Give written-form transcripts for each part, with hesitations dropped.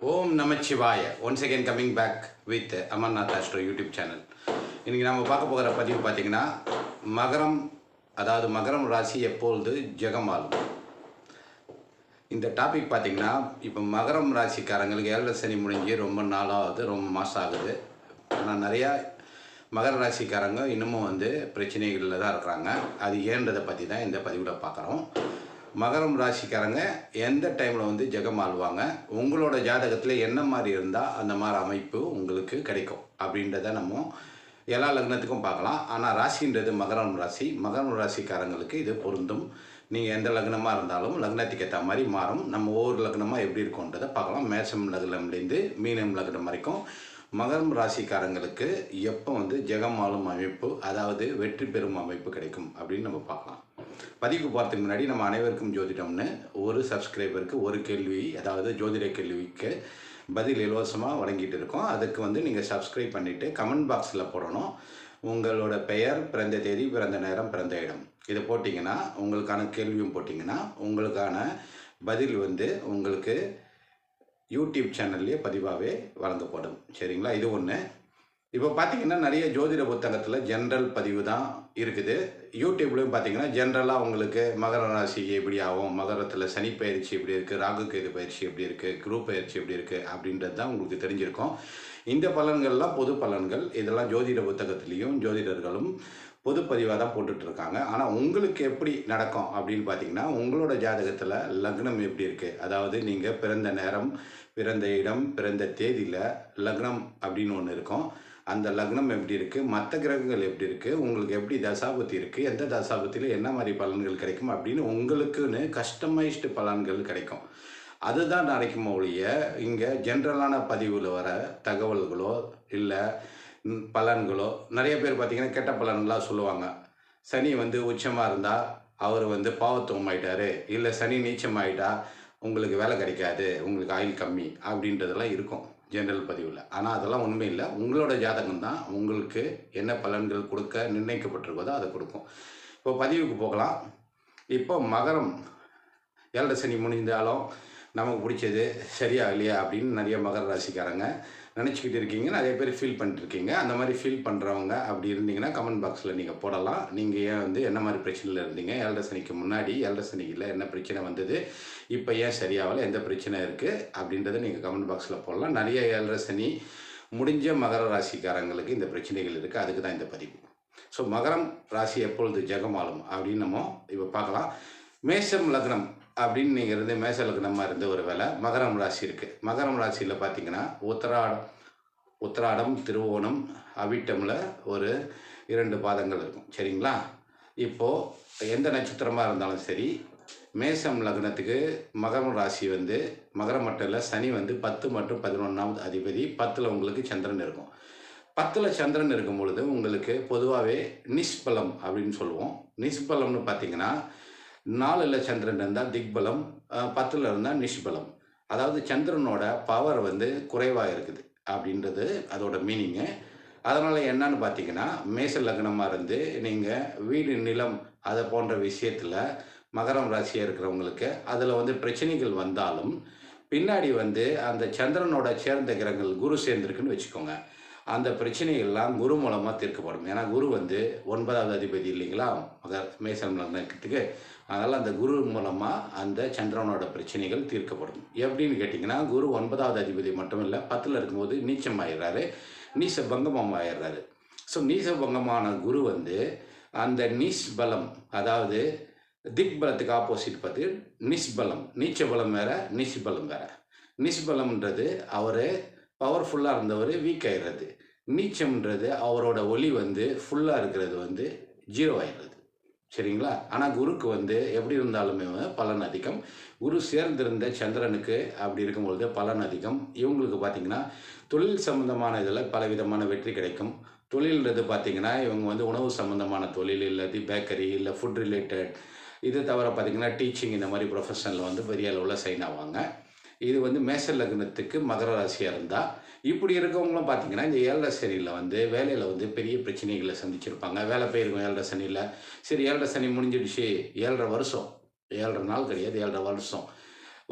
Om Namachivaya. Once again coming back with Amarnath Astro YouTube channel. இன்றைக்கி நம்ம பார்க்க போகிற பதிவு பார்த்திங்கன்னா மகரம் ராசி எப்பொழுது ஜெகமாலும். இந்த டாபிக் பார்த்திங்கன்னா இப்போ மகரம் ராசிக்காரங்களுக்கு 7 சனி முடிஞ்சு ரொம்ப நாளாகுது, ரொம்ப மாதம் ஆகுது. ஆனால் நிறையா மகர ராசிக்காரங்க இன்னமும் பிரச்சனைகளில் தான் இருக்கிறாங்க. அது ஏன்றதை பற்றி தான் இந்த பதிவில் பார்க்குறோம். மகரம் ராசிக்காரங்க எந்த டைமில் ஜெகம் ஆள்வாங்க, உங்களோட ஜாதகத்தில் என்ன மாதிரி இருந்தால் அந்த மாதிரி அமைப்பு உங்களுக்கு கிடைக்கும் அப்படின்றத நம்ம எல்லா லக்னத்துக்கும் பார்க்கலாம். ஆனால் ராசின்றது மகரம் ராசி. மகரம் ராசிக்காரங்களுக்கு இது பொருந்தும். நீங்கள் எந்த லக்னமாக இருந்தாலும் லக்னத்துக்கு ஏற்ற மாதிரி மாறும். நம்ம ஒவ்வொரு லக்னமாக எப்படி இருக்கும்ன்றதை பார்க்கலாம். மேஷம் லக்னம்லேருந்து மீனம் லக்னம் வரைக்கும் மகரம் ராசிக்காரங்களுக்கு எப்போ ஜெகம் ஆளும் அமைப்பு, அதாவது வெற்றி பெறும் அமைப்பு கிடைக்கும் அப்படின்னு நம்ம பார்க்கலாம். பதிவுக்கு போகிறதுக்கு முன்னாடி நம்ம அனைவருக்கும் ஜோதிடம்னு ஒரு சப்ஸ்கிரைபருக்கு ஒரு கேள்வி, அதாவது ஜோதிட கேள்விக்கு பதில் இலவசமாக வழங்கிட்டு இருக்கோம். அதுக்கு நீங்கள் சப்ஸ்கிரைப் பண்ணிவிட்டு கமெண்ட் பாக்ஸில் போடணும். உங்களோட பெயர், பிறந்த தேதி, பிறந்த நேரம், பிறந்த இடம் இதை போட்டிங்கன்னா, உங்களுக்கான கேள்வியும் போட்டிங்கன்னா உங்களுக்கான பதில் உங்களுக்கு யூடியூப் சேனல்லையே பதிவாகவே வழங்கப்படும். சரிங்களா? இது ஒன்று. இப்போ பார்த்தீங்கன்னா நிறைய ஜோதிட புத்தகத்தில் ஜென்ரல் பதிவு தான் இருக்குது. யூடியூப்லேயும் பார்த்தீங்கன்னா ஜென்ரலாக உங்களுக்கு மகர ராசி எப்படி ஆகும், மகரத்தில் சனி பயிற்சி எப்படி இருக்குது, ராகு கேது பயிற்சி எப்படி இருக்குது, குரு பயிற்சி எப்படி இருக்குது அப்படின்றது தான் உங்களுக்கு தெரிஞ்சிருக்கும். இந்த பலன்கள்லாம் பொது பலன்கள். இதெல்லாம் ஜோதிட புத்தகத்துலேயும் ஜோதிடர்களும் பொது பதிவாக தான் போட்டுட்ருக்காங்க. ஆனால் உங்களுக்கு எப்படி நடக்கும் அப்படின்னு பார்த்தீங்கன்னா, உங்களோட ஜாதகத்தில் லக்னம் எப்படி இருக்குது, அதாவது நீங்கள் பிறந்த நேரம், பிறந்த இடம், பிறந்த தேதியில் லக்னம் அப்படின்னு ஒன்று இருக்கும். அந்த லக்னம் எப்படி இருக்குது, மற்ற கிரகங்கள் எப்படி இருக்குது, உங்களுக்கு எப்படி தசாபுத்தி இருக்குது, எந்த தசாபுத்தியில் என்ன மாதிரி பலன்கள் கிடைக்கும் அப்படின்னு உங்களுக்குன்னு கஸ்டமைஸ்டு பலன்கள் கிடைக்கும். அதுதான் நடக்குமோ ஒழிய இங்கே ஜென்ரலான பதிவில் வர தகவல்களோ இல்லை பலன்களோ, நிறைய பேர் பார்த்திங்கன்னா கெட்ட பலன்களாக சொல்லுவாங்க. சனி உச்சமாக இருந்தால் அவர் பாவத்துவம் ஆகிட்டார், இல்லை சனி நீச்சமாகிட்டா உங்களுக்கு வேலை கிடைக்காது, உங்களுக்கு ஆயுள் கம்மி அப்படின்றதெல்லாம் இருக்கும் ஜென்ரல் பதிவில். ஆனால் அதெல்லாம் உண்மை இல்லை. உங்களோட ஜாதகம் தான் உங்களுக்கு என்ன பலன்கள் கொடுக்க நிர்ணயிக்கப்பட்டிருக்கதோ அதை கொடுக்கும். இப்போ பதிவுக்கு போகலாம். இப்போ மகரம் 7 சனி முடிந்தாலும் நமக்கு பிடிச்சது சரியா இல்லையா அப்படின்னு நிறைய மகர ராசிக்காரங்க நினச்சிக்கிட்டு இருக்கீங்க. நிறைய பேர் ஃபீல் பண்ணிட்டுருக்கீங்க. அந்த மாதிரி ஃபீல் பண்ணுறவங்க அப்படி இருந்தீங்கன்னா கமெண்ட் பாக்ஸில் நீங்கள் போடலாம். நீங்கள் ஏன் என்ன மாதிரி பிரச்சனையில் இருந்தீங்க, 7 சனிக்கு முன்னாடி 7 சனியில் என்ன பிரச்சனை வந்தது, இப்போ ஏன் சரியாகலை, எந்த பிரச்சனை இருக்குது அப்படின்றத நீங்கள் கமெண்ட் பாக்ஸில் போடலாம். நிறைய 7 சனி முடிஞ்ச மகர ராசிக்காரங்களுக்கு இந்த பிரச்சனைகள் இருக்குது. அதுக்கு தான் இந்த பதிவு. ஸோ மகரம் ராசி எப்பொழுது ஜெகமாலும் அப்படின்னு நம்ம இப்போ பார்க்கலாம். மேஷம் லக்னம் அப்படின்னு நீங்கள் மேஷ லக்னமாக இருந்த ஒரு வேலை மகரம் ராசி இருக்குது. மகரம் ராசியில் பார்த்தீங்கன்னா உத்திராடம், திருவோணம், அவிட்டமில் ஒரு 2 பாதங்கள் இருக்கும். சரிங்களா? இப்போது எந்த நட்சத்திரமாக இருந்தாலும் சரி, மேஷம் லக்னத்துக்கு மகரம் ராசி மகரம் மட்டும் இல்லை, சனி 10 மற்றும் 11ஆவது அதிபதி. 10ல் உங்களுக்கு சந்திரன் இருக்கும். 10ல் சந்திரன் இருக்கும் பொழுது உங்களுக்கு பொதுவாகவே நிஷ்பலம் அப்படின்னு சொல்லுவோம். நிஷ்பலம்னு பார்த்தீங்கன்னா 4ல் சந்திரன் இருந்தால் திக்பலம், 10ல் இருந்தால் நிஷ்பலம். அதாவது சந்திரனோட பவர் குறைவாக இருக்குது அப்படின்றது அதோட மீனிங்கு. அதனால் என்னன்னு பார்த்தீங்கன்னா, மேஷ லக்னமாக இருந்து நீங்கள் வீடு, நிலம் அதை போன்ற விஷயத்தில் மகரம் ராசியாக இருக்கிறவங்களுக்கு அதில் பிரச்சனைகள் வந்தாலும் பின்னாடி அந்த சந்திரனோட சேர்ந்த கிரகங்கள் குரு சேர்ந்துருக்குன்னு வச்சுக்கோங்க. அந்த பிரச்சனைகள்லாம் குரு மூலமாக தீர்க்கப்படும். ஏன்னா குரு 9வது அதிபதி இல்லைங்களா மேஷம் லக்னத்துக்கு. அதனால் அந்த குரு மூலமாக அந்த சந்திரனோட பிரச்சனைகள் தீர்க்கப்படும். எப்படின்னு கேட்டிங்கன்னா, குரு 9வது அதிபதி மட்டும் இல்லை, 10ல் இருக்கும்போது நீச்சம் ஆயிடுறாரு, நீச பங்கமம் ஆயிடுறாரு. ஸோ நீச பங்கமான குரு அந்த நிஷ்பலம், அதாவது திக்பலத்துக்கு ஆப்போசிட் பார்த்து நிஷ்பலம், நீச்ச பலம் வேறு, நிஷ்பலம் வேறு. நிஷ்பலம்ன்றது அவர் பவர்ஃபுல்லாக இருந்தவர் வீக் ஆகிடுறது. நீச்சம்ன்றது அவரோட ஒளி ஃபுல்லாக இருக்கிறது 0 ஆகிடுறது. சரிங்களா? ஆனால் குருக்கு எப்படி இருந்தாலுமே பலன் அதிகம். குரு சேர்ந்திருந்த சந்திரனுக்கு அப்படி இருக்கும்பொழுது பலன் அதிகம். இவங்களுக்கு பார்த்திங்கன்னா தொழில் சம்மந்தமான இதில் பலவிதமான வெற்றி கிடைக்கும். தொழில்ன்றது பார்த்திங்கன்னா இவங்க உணவு சம்மந்தமான தொழில், இல்லாட்டி பேக்கரி, இல்லை ஃபுட் ரிலேட்டட், இது தவிர பார்த்திங்கன்னா டீச்சிங், இந்த மாதிரி ப்ரொஃபஷனில் பெரிய அளவில் சைன் ஆவாங்க. இது மேஷ லக்னத்துக்கு மகர ராசியாக இருந்தால். இப்படி இருக்கவங்களும் பார்த்திங்கன்னா இந்த 7 சனியில் வேலையில் பெரிய பிரச்சனைகளை சந்திச்சிருப்பாங்க. வேலை போயிருக்கும் 7 சனியில். சரி, 7 சனி முடிஞ்சிடுச்சு, 7.5 வருஷம், 7.5 நாள் கிடையாது, 7.5 வருஷம்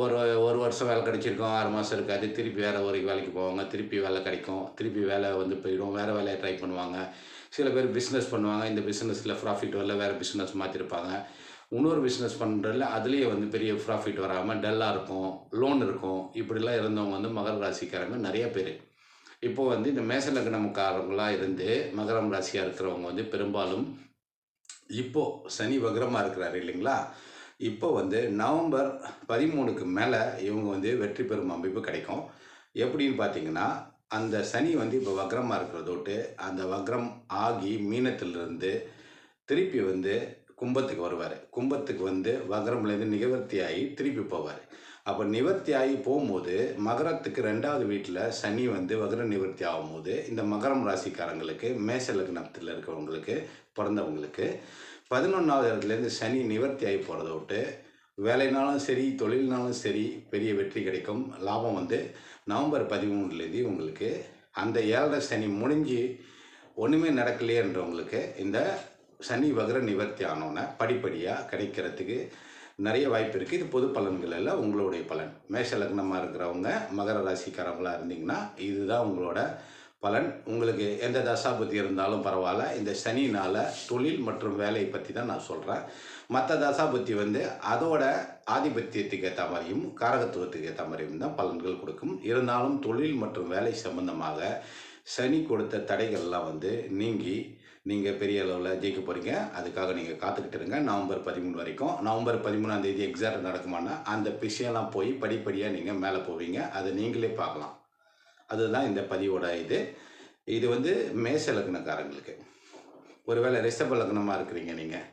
ஒரு ஒரு வருஷம் வேலை கிடைச்சிருக்கும், 6 மாதம் இருக்காது. திருப்பி வேறு ஒரு வேலைக்கு போவாங்க. திருப்பி வேலை கிடைக்கும். திருப்பி வேலை வந்து போயிடும். வேறு வேலையை ட்ரை பண்ணுவாங்க. சில பேர் பிஸ்னஸ் பண்ணுவாங்க. இந்த பிஸ்னஸில் ப்ராஃபிட் வரல, வேறு பிஸ்னஸ் மாற்றிருப்பாங்க. இன்னொரு பிஸ்னஸ் பண்ணுறதுல அதுலேயே வந்து பெரிய ப்ராஃபிட் வராமல் டல்லாக இருக்கும், லோன் இருக்கும். இப்படிலாம் இருந்தவங்க வந்து மகர ராசிக்காரங்க நிறைய பேர். இப்போது வந்து இந்த மேஷ லக்னக்காரங்களாக இருந்து மகரம் ராசியாக இருக்கிறவங்க வந்து பெரும்பாலும் இப்போது சனி வக்ரமாக இருக்கிறாரு இல்லைங்களா? இப்போ வந்து நவம்பர் 13க்கு மேலே இவங்க வந்து வெற்றி பெறும் அமைப்பு கிடைக்கும். எப்படின்னு பார்த்தீங்கன்னா, அந்த சனி வந்து இப்போ வக்ரமாக இருக்கிறதோட்டு, அந்த வக்ரம் ஆகி மீனத்திலிருந்து திருப்பி வந்து கும்பத்துக்கு வருவார். கும்பத்துக்கு வந்து வக்ரம்லேருந்து நிவர்த்தி ஆகி திருப்பி போவார். அப்போ நிவர்த்தி ஆகி போகும்போது மகரத்துக்கு 2வது வீட்டில் சனி வந்து வக்ர நிவர்த்தி ஆகும்போது, இந்த மகரம் ராசிக்காரங்களுக்கு மேஷ லக்னத்தில் இருக்கிறவங்களுக்கு பிறந்தவங்களுக்கு 11வது இடத்துலேருந்து சனி நிவர்த்தி ஆகி போகிறத விட்டு வேலைனாலும் சரி, தொழில்னாலும் சரி பெரிய வெற்றி கிடைக்கும். லாபம் வந்து நவம்பர் 13லேருந்து உங்களுக்கு அந்த 7.5 சனி முடிஞ்சு ஒன்றுமே நடக்கலையேன்றவங்களுக்கு இந்த சனி வக்ர நிவர்த்தி ஆனோன்னே படிப்படியாக கிடைக்கிறதுக்கு நிறைய வாய்ப்பு இருக்குது. இது பொது பலன்கள் அல்ல, உங்களுடைய பலன். மேஷ லக்னமாக இருக்கிறவங்க மகர ராசிக்காரங்களாக இருந்தீங்கன்னா இதுதான் உங்களோட பலன். உங்களுக்கு எந்த தசாபுத்தி இருந்தாலும் பரவாயில்ல. இந்த சனினால் தொழில் மற்றும் வேலையை பற்றி தான் நான் சொல்கிறேன். மற்ற தசாபுத்தி வந்து அதோட ஆதிபத்தியத்துக்கு ஏற்ற மாதிரியும் காரகத்துவத்துக்கு ஏற்ற மாதிரியும் தான் பலன்கள் கொடுக்கும். இருந்தாலும் தொழில் மற்றும் வேலை சம்பந்தமாக சனி கொடுத்த தடைகள்லாம் வந்து நீங்கி நீங்கள் பெரிய அளவில் ஜெயிக்க போகிறீங்க. அதுக்காக நீங்கள் காத்துக்கிட்டு இருங்க நவம்பர் 13 வரைக்கும். நவம்பர் 13ஆம் தேதி எக்ஸாக்ட் நடக்குமானா அந்த விஷயம்லாம் போய் படிப்படியாக நீங்கள் மேலே போவீங்க. அதை நீங்களே பார்க்கலாம். அதுதான் இந்த பதிவோட இது வந்து மேஷ லக்னக்காரங்களுக்கு. ஒருவேளை ரிஷப லக்னமாக இருக்கிறீங்க நீங்கள்.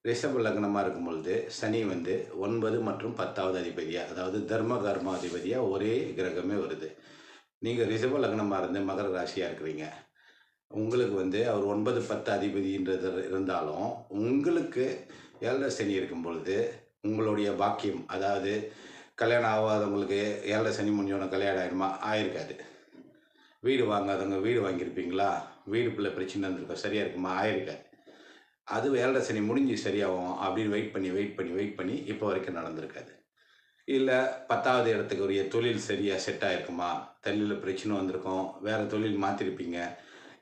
ரிஷப லக்னமாக இருக்கும் பொழுது சனி வந்து 9 மற்றும் 10வது அதிபதியாக, அதாவது தர்ம கர்ம அதிபதியாக ஒரே கிரகமே வருது. நீங்கள் ரிஷப லக்னமாக இருந்து மகர ராசியாக இருக்கிறீங்க. உங்களுக்கு வந்து அவர் 9, 10 அதிபதின்றது இருந்தாலும் உங்களுக்கு 7.5 சனி இருக்கும் பொழுது உங்களுடைய பாக்கியம், அதாவது கல்யாணம் ஆகாதவங்களுக்கு 7.5 சனி முடிஞ்சோன்னே கல்யாணம் ஆகிடுமா? ஆயிருக்காது. வீடு வாங்காதவங்க வீடு வாங்கியிருப்பீங்களா? வீடுக்குள்ள பிரச்சனை இருந்திருக்கும், சரியாக இருக்குமா? ஆயிருக்காது. அது 7.5 சனி முடிஞ்சு சரியாகும் அப்படின்னு வெயிட் பண்ணி இப்போ வரைக்கும் நடந்திருக்காது. இல்லை 10வது இடத்துக்கு உரிய தொழில் சரியாக செட் ஆகிருக்குமா? தொழிலில் பிரச்சனை வந்திருக்கும், வேறு தொழில் மாற்றிருப்பீங்க.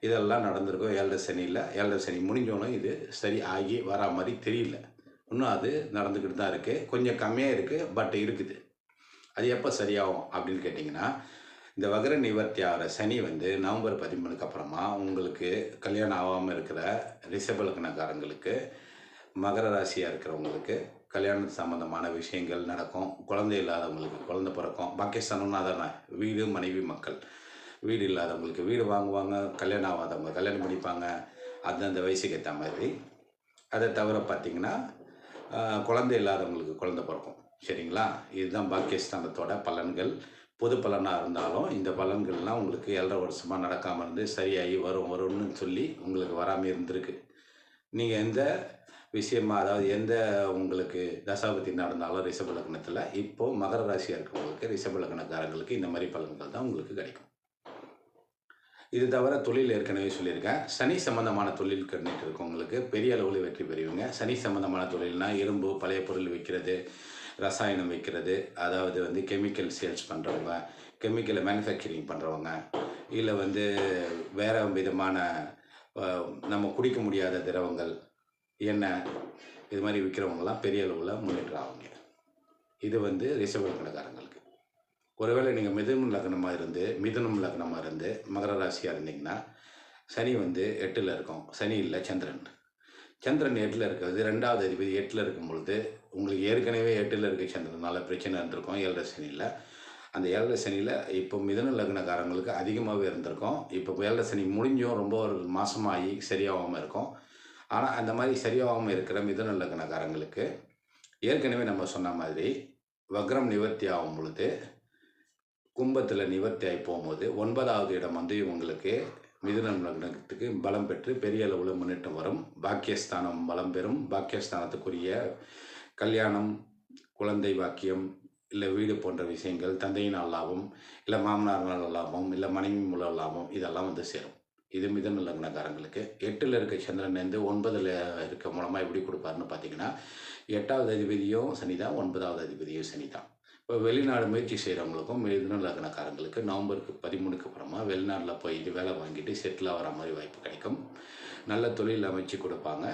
இதெல்லாம் நடந்திருக்கும் 7.5 சனியில். 7.5 சனி முடிஞ்சோன்னும் இது சரி ஆகி வரா மாதிரி தெரியல. இன்னும் அது நடந்துக்கிட்டு தான் இருக்குது. கொஞ்சம் கம்மியாக இருக்குது, பட் இருக்குது. அது எப்போ சரியாகும் அப்படின்னு கேட்டிங்கன்னா, இந்த வக்ர நிவர்த்தி ஆகிற சனி வந்து நவம்பர் 13க்கு அப்புறமா உங்களுக்கு கல்யாணம் ஆகாமல் இருக்கிற ரிஷப லக்னக்காரங்களுக்கு, மகர ராசியாக இருக்கிறவங்களுக்கு கல்யாணம் சம்மந்தமான விஷயங்கள் நடக்கும். குழந்தை இல்லாதவங்களுக்கு குழந்தை பிறக்கும். பாக்கியஸ்தானம்னா தானே வீடு, மனைவி, மக்கள். வீடு இல்லாதவங்களுக்கு வீடு வாங்குவாங்க. கல்யாணம் ஆகாதவங்க கல்யாணம் பண்ணிப்பாங்க, அந்தந்த வயசுக்கு ஏற்ற மாதிரி. அதை தவிர பார்த்திங்கன்னா குழந்தை இல்லாதவங்களுக்கு குழந்தை பிறக்கும். சரிங்களா? இதுதான் பாக்கியஸ்தானத்தோட பலன்கள். பொது பலனாக இருந்தாலும் இந்த பலன்கள்லாம் உங்களுக்கு 7.5 வருஷமாக நடக்காமல் இருந்து சரியாகி வரும்னு சொல்லி உங்களுக்கு வராமல் இருந்திருக்கு. நீங்கள் எந்த விஷயமா, அதாவது எந்த உங்களுக்கு தசாபதி நடந்தாலும் ரிஷப லக்னத்தில் இப்போது மகர ராசியாக இருக்கிறவங்களுக்கு, ரிஷப லக்னக்காரங்களுக்கு இந்த மாதிரி பலன்கள் தான் உங்களுக்கு கிடைக்கும். இது தவிர தொழில் ஏற்கனவே சொல்லியிருக்கேன். சனி சம்மந்தமான தொழில் கண்டிட்டு இருக்கவங்களுக்கு பெரிய அளவில் வெற்றி பெறுவீங்க. சனி சம்மந்தமான தொழில்னால் இரும்பு, பழைய பொருள் விற்கிறது, ரசாயனம் விற்கிறது, அதாவது வந்து கெமிக்கல் சேல்ஸ் பண்ணுறவங்க, கெமிக்கலை மேனுஃபேக்சரிங் பண்ணுறவங்க, இல்லை வந்து வேறு விதமான நம்ம குடிக்க முடியாத திரவங்கள், எண்ணெய், இது மாதிரி விற்கிறவங்கலாம் பெரிய அளவில் முன்னேற்றம் ஆகுங்க. இது வந்து ரிஷப லக்னக்காரங்களுக்கு. ஒருவேளை நீங்கள் மிதுனம் லக்னமாக இருந்து மகர ராசியாக இருந்தீங்கன்னா, சனி வந்து 8ல் இருக்கும். சனி இல்லை, சந்திரன் 8ல் இருக்கிறது. 2வது அதிபதி 8ல் இருக்கும் பொழுது உங்களுக்கு ஏற்கனவே 8ல் இருக்க சந்திரனால் பிரச்சனை இருந்திருக்கும் 7.5 சனியில். அந்த 7.5 சனியில் இப்போ மிதுன லக்னக்காரங்களுக்கு அதிகமாகவே இருந்திருக்கும். இப்போ 7.5 சனி முடிஞ்சும் ரொம்ப ஒரு மாதமாகி சரியாகாமல் இருக்கும். ஆனால் அந்த மாதிரி சரியாகாமல் இருக்கிற மிதுன லக்னக்காரங்களுக்கு ஏற்கனவே நம்ம சொன்ன மாதிரி வக்ரம் நிவர்த்தி ஆகும் பொழுது கும்பத்தில் நிவர்த்தி ஆகி போகும்போது 9வது இடம் வந்து இவங்களுக்கு மிதுனம் லக்னத்துக்கு பலம் பெற்று பெரிய அளவில் முன்னேற்றம் வரும். பாக்கியஸ்தானம் பலம் பெறும். பாக்கியஸ்தானத்துக்குரிய கல்யாணம், குழந்தை பாக்கியம், இல்லை வீடு போன்ற விஷயங்கள், தந்தையினால் லாபம், இல்லை மாமனார்னால் லாபம், இல்லை மனைவி மூலம் லாபம், இதெல்லாம் வந்து சேரும். இது மிதுன லக்னக்காரங்களுக்கு. 8ல் இருக்க சந்திரன்லேருந்து 9ல் இருக்க மூலமாக எப்படி கொடுப்பாருன்னு பார்த்தீங்கன்னா, 8வது அதிபதியும் சனி தான், 9வது அதிபதியும் சனி தான். இப்போ வெளிநாடு முயற்சி செய்கிறவங்களுக்கும் மிதுன லக்னக்காரங்களுக்கு நவம்பருக்கு 13க்கு அப்புறமா வெளிநாட்டில் போயிட்டு வேலை வாங்கிட்டு செட்டில் ஆகிற மாதிரி வாய்ப்பு கிடைக்கும். நல்ல தொழில் அமைச்சு கொடுப்பாங்க.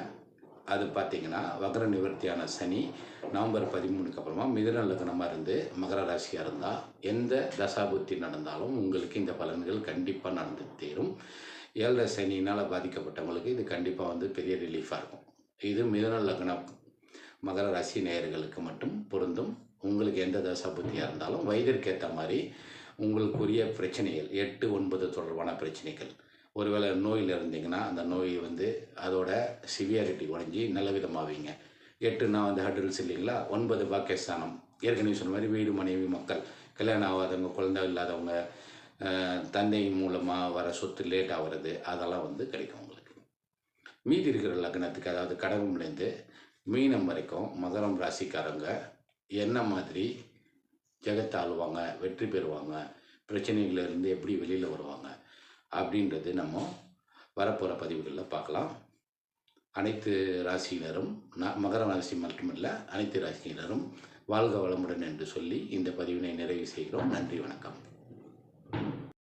அது பார்த்திங்கன்னா வக்ர நிவர்த்தியான சனி நவம்பர் 13க்கு அப்புறமா மிதுன லக்னமாக இருந்து மகர ராசியாக இருந்தால் எந்த தசாபுத்தி நடந்தாலும் உங்களுக்கு இந்த பலன்கள் கண்டிப்பாக நடந்து தீரும். 7 சனியினால் பாதிக்கப்பட்டவங்களுக்கு இது கண்டிப்பாக பெரிய ரிலீஃபாக இருக்கும். இது மிதுன லக்னம் மகர ராசி நேயர்களுக்கு மட்டும் பொருந்தும். உங்களுக்கு எந்த தசாபுத்தியாக இருந்தாலும் வயதிற்கு ஏற்ற மாதிரி உங்களுக்குரிய பிரச்சனைகள் 8, 9 தொடர்பான பிரச்சனைகள், ஒருவேளை நோயில் இருந்தீங்கன்னா அந்த நோய் அதோட சிவியாரிட்டி குறைஞ்சி நல்ல விதமாவீங்க. 8னா ஹட்ரல்ஸ் இல்லைங்களா, 9 பாக்கியஸ்தானம். ஏற்கனவே சொன்ன மாதிரி வீடு, மனைவி, மக்கள், கல்யாணம் ஆகாதவங்க, குழந்தை இல்லாதவங்க, தந்தை மூலமாக வர சொத்து லேட் ஆகிறது, அதெல்லாம் கிடைக்கும் உங்களுக்கு. மீதி இருக்கிற லக்னத்துக்கு, அதாவது கடகம்லேருந்து மீனம் வரைக்கும் மகரம் ராசிக்காரங்க என்ன மாதிரி ஜெகத்தை ஆளுவாங்க, வெற்றி பெறுவாங்க, பிரச்சனைகளிலிருந்து எப்படி வெளியில் வருவாங்க அப்படின்றது நம்ம வரப்போகிற பதிவுகளில் பார்க்கலாம். அனைத்து ராசியினரும், மகர ராசி மட்டுமல்ல அனைத்து ராசியினரும் வாழ்க வளமுடன் என்று சொல்லி இந்த பதிவினை நிறைவு செய்கிறோம். நன்றி, வணக்கம்.